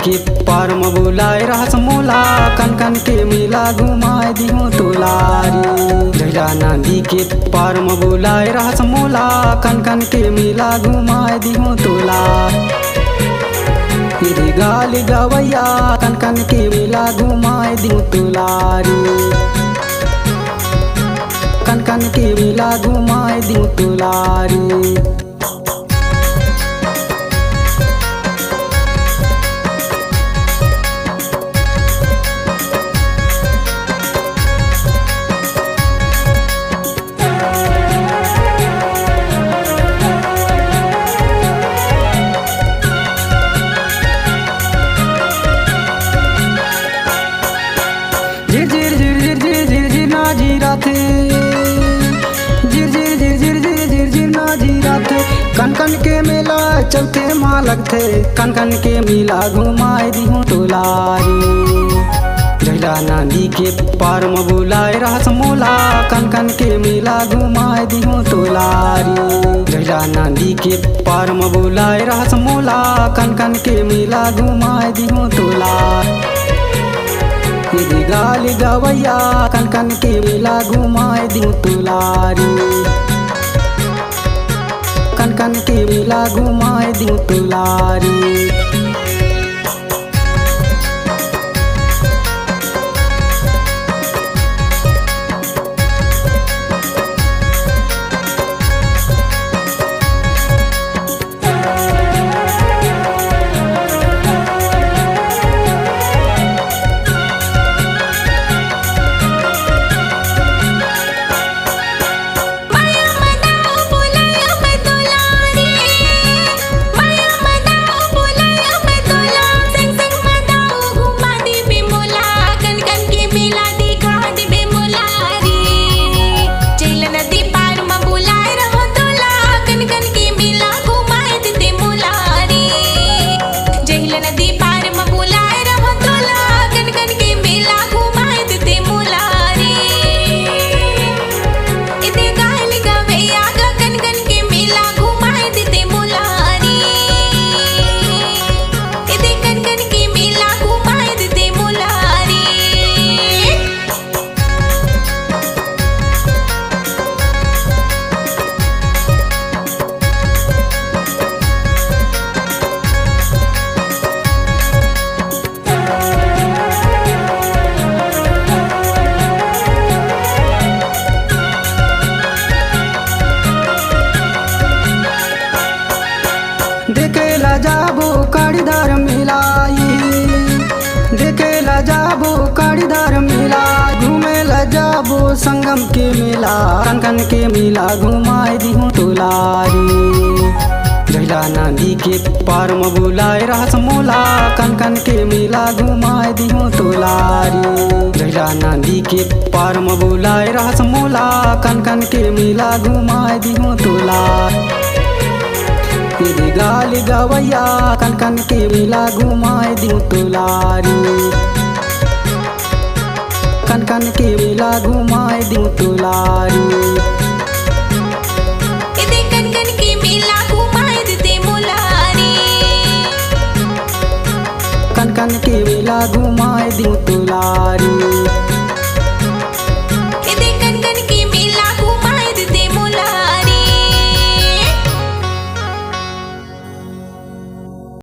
के पार में बुलाए रहस मोला, कन कन के मेला घुमाए दिहूँ तोलारी। जहिया नदी के पार में बुलाए रहस मोला, कन कन के मेला घुमाए दिहूँ तोला। तेरे गाल गवैया कन कन के मेला घुमाए दिहूँ तोलारी, कन कन के मेला घुमाए दिहूँ तोलारी। झिर झिर झिर झिर झिर झिर झिर ना जीरा थे, झिर झिर झिर झिर झिर झिर झिर ना जीरा थे। कन कन के मेला चलते मालक थे, कन कन के मेला घुमाए दिहूँ तोलारी। जहिया नदी के पार में बुलाए रहस मोला, कन कन के मेला घुमाए दिहूँ तोलारी। जहिया नदी के पार में बुलाए रहस मोला, कन कन के मेला घुमाए दिहूँ तोलारी। तेरे गाल गवैया कन कन के मेला घुमाए दिहूँ तोलारी, कन कन के मेला घुमाए दिहूँ तोलारी। देखेला जाबो काड़ीदार मिलाई, देखेला जाबो काड़ीदार मिला। घूमेला जाबो संगम के मेला, कन कन के मेला घुमाए दिहूँ तोलारी। जहिया नदी के पार में बुलाए रहस मोला, कन कन के मेला घुमाए दिहूँ तोलारी। जहिया नदी के पार में बुलाए रहस मोला, कन कन के मेला घुमाए दिहूँ तोलारी। तेरे गाल गवैया कन कन के मेला घुमाए दिहूँ तोलारी, कन कन के मेला घुमाए दिहूँ तोलारी। कन कन के मेला घुमाए देते मोलारी, कन कन के मेला घुमाए दिहूँ तोलारी। कन कन के